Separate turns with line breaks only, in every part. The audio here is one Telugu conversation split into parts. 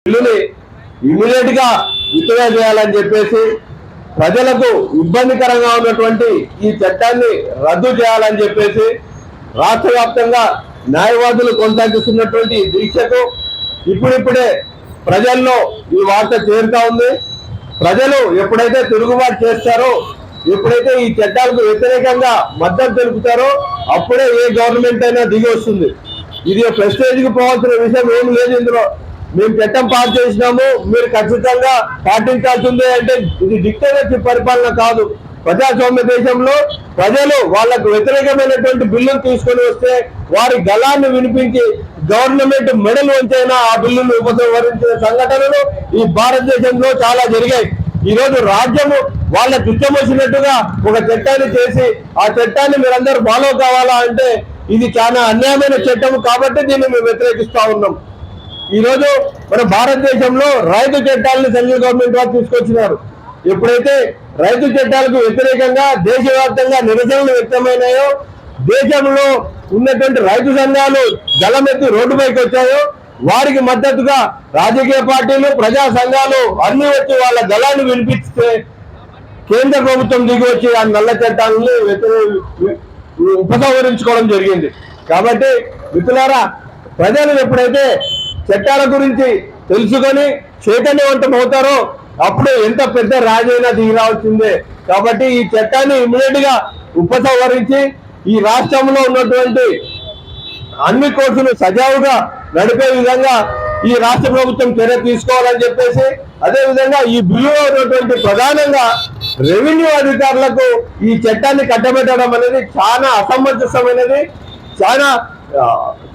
బిల్లుని ఇమీడియట్ గా విత్డ్రా చేయాలని చెప్పేసి ప్రజలకు ఇబ్బందికరంగా ఉన్నటువంటి ఈ చట్టాన్ని రద్దు చేయాలని చెప్పేసి రాష్ట్ర వ్యాప్తంగా న్యాయవాదులు కొనసాగిస్తున్నటువంటి దీక్షకు ఇప్పుడిప్పుడే ప్రజల్లో ఈ వార్త చేరుతా ఉంది. ప్రజలు ఎప్పుడైతే తిరుగుబాటు చేస్తారో, ఎప్పుడైతే ఈ చట్టాలకు వ్యతిరేకంగా మద్దతు తెలుపుతారో అప్పుడే ఏ గవర్నమెంట్ అయినా దిగి వస్తుంది. ఇది ప్రెస్టేజ్ కి పోవాల్సిన విషయం ఏం లేదు. ఇందులో మేము చట్టం పాస్ చేసినాము, మీరు ఖచ్చితంగా పాటించాల్సిందే అంటే ఇది డిక్టేటర్షిప్ పరిపాలన కాదు. ప్రజాస్వామ్య దేశంలో ప్రజలు వాళ్లకు వ్యతిరేకమైనటువంటి బిల్లును తీసుకొని వస్తే వారి గళాన్ని వినిపించి గవర్నమెంట్ మెడల్ వంచైనా ఆ బిల్లును ఉపసంహరించిన సంఘటనలు ఈ భారతదేశంలో చాలా జరిగాయి. ఈ రోజు రాజ్యము వాళ్ళకు ఇష్టం వచ్చినట్టుగా ఒక చట్టాన్ని చేసి ఆ చట్టాన్ని మీరందరూ ఫాలో కావాలా అంటే ఇది చాలా అన్యాయమైన చట్టం కాబట్టి దీన్ని మేము వ్యతిరేకిస్తా ఉన్నాం. ఈ రోజు మన భారతదేశంలో రైతు చట్టాలను సెంట్రల్ గవర్నమెంట్ వారు తీసుకొచ్చినారు. ఎప్పుడైతే రైతు చట్టాలకు వ్యతిరేకంగా దేశవ్యాప్తంగా నిరసనలు వ్యక్తమైనాయో, దేశంలో ఉన్నటువంటి రైతు సంఘాలు గళమెత్తి రోడ్డుపైకి వచ్చాయో, వారికి మద్దతుగా రాజకీయ పార్టీలు, ప్రజా సంఘాలు అన్ని వచ్చి వాళ్ళ గళాన్ని వినిపిస్తే కేంద్ర ప్రభుత్వం దిగి వచ్చి ఆ నల్ల చట్టాలను ఉపసంహరించుకోవడం జరిగింది. కాబట్టి మిత్రులారా, ప్రజలు ఎప్పుడైతే చట్టాల గురించి తెలుసుకొని చైతన్యవంతం అవుతారో అప్పుడు ఎంత పెద్ద రాజైనా దిగి రావాల్సిందే. కాబట్టి ఈ చట్టాన్ని ఇమ్మీడియట్ గా ఉపసంహరించి ఈ రాష్ట్రంలో ఉన్నటువంటి అన్ని కోర్సులు సజావుగా నడిపే విధంగా ఈ రాష్ట్ర ప్రభుత్వం చర్య తీసుకోవాలని చెప్పేసి, అదే విధంగా ఈ బిల్లులో ఉన్నటువంటి ప్రధానంగా రెవెన్యూ అధికారులకు ఈ చట్టాన్ని కట్టబెట్టడం అనేది చాలా అసమంజసమైనది, చాలా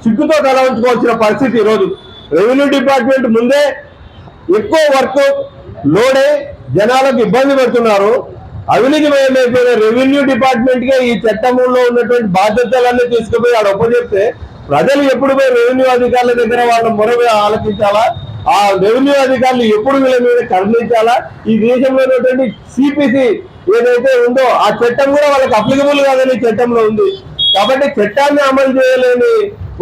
సిగ్గుతో తల ఉంచుకోవాల్సిన పరిస్థితి. ఈరోజు రెవెన్యూ డిపార్ట్మెంట్ ముందే ఎక్కువ వర్క్ లోడే జనాలకు ఇబ్బంది పెడుతున్నారు. అవినీతిమయమైపోయిన రెవెన్యూ డిపార్ట్మెంట్ గా ఈ చట్టంలో ఉన్నటువంటి బాధ్యతలన్నీ తీసుకుపోయి ఆడ ఒప్పచెప్తే ప్రజలు ఎప్పుడు పోయి రెవెన్యూ అధికారుల దగ్గర వాళ్ళ మొర ఆలకించాలా? ఆ రెవెన్యూ అధికారులు ఎప్పుడు వీళ్ళ మీద కరుణించాలా? ఈ దేశంలో ఉన్నటువంటి సిపిసి ఏదైతే ఉందో ఆ చట్టం కూడా వాళ్ళకి అప్లికబుల్ కాదని చట్టంలో ఉంది. కాబట్టి చట్టాన్ని అమలు చేయలేని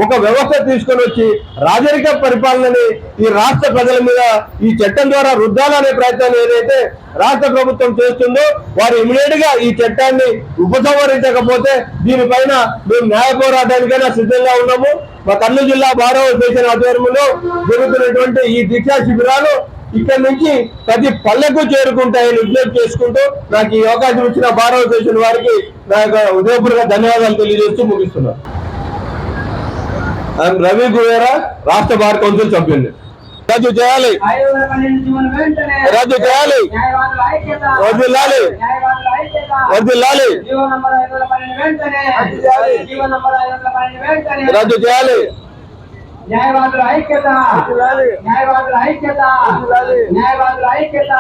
ఒక వ్యవస్థ తీసుకొని వచ్చి రాజరిక పరిపాలనని ఈ రాష్ట్ర ప్రజల మీద ఈ చట్టం ద్వారా రుద్దాలనే ప్రయత్నం ఏదైతే రాష్ట్ర ప్రభుత్వం చేస్తుందో వారు ఇమీడియట్ గా ఈ చట్టాన్ని ఉపసంహరించకపోతే దీనిపైన మేము న్యాయ పోరాటానికైనా సిద్ధంగా ఉన్నాము. మా కర్నూలు జిల్లా బార్ అసోసియేషన్ ఆధ్వర్యంలో జరుగుతున్నటువంటి ఈ దీక్షా శిబిరాలు ఇక్కడి నుంచి ప్రతి పల్లెకు చేరుకుంటాయని విజ్ఞప్తి చేసుకుంటూ నాకు ఈ అవకాశం ఇచ్చిన బార్ అసోసియేషన్ వారికి నా హృదయపూర్వక ధన్యవాదాలు తెలియజేస్తూ ముగిస్తున్నాను. ఐఎమ్ రవి గువేరా, రాష్ట్ర బార్ కౌన్సిల్ సభ్యుని. రద్దు చేయాలి, రద్దు చేయాలి, వదిలాలి, వదిలాలి, రద్దు చేయాలి.
న్యాయవాదుల ఐక్యత, న్యాయవాదుల ఐక్యత, న్యాయవాదుల ఐక్యత.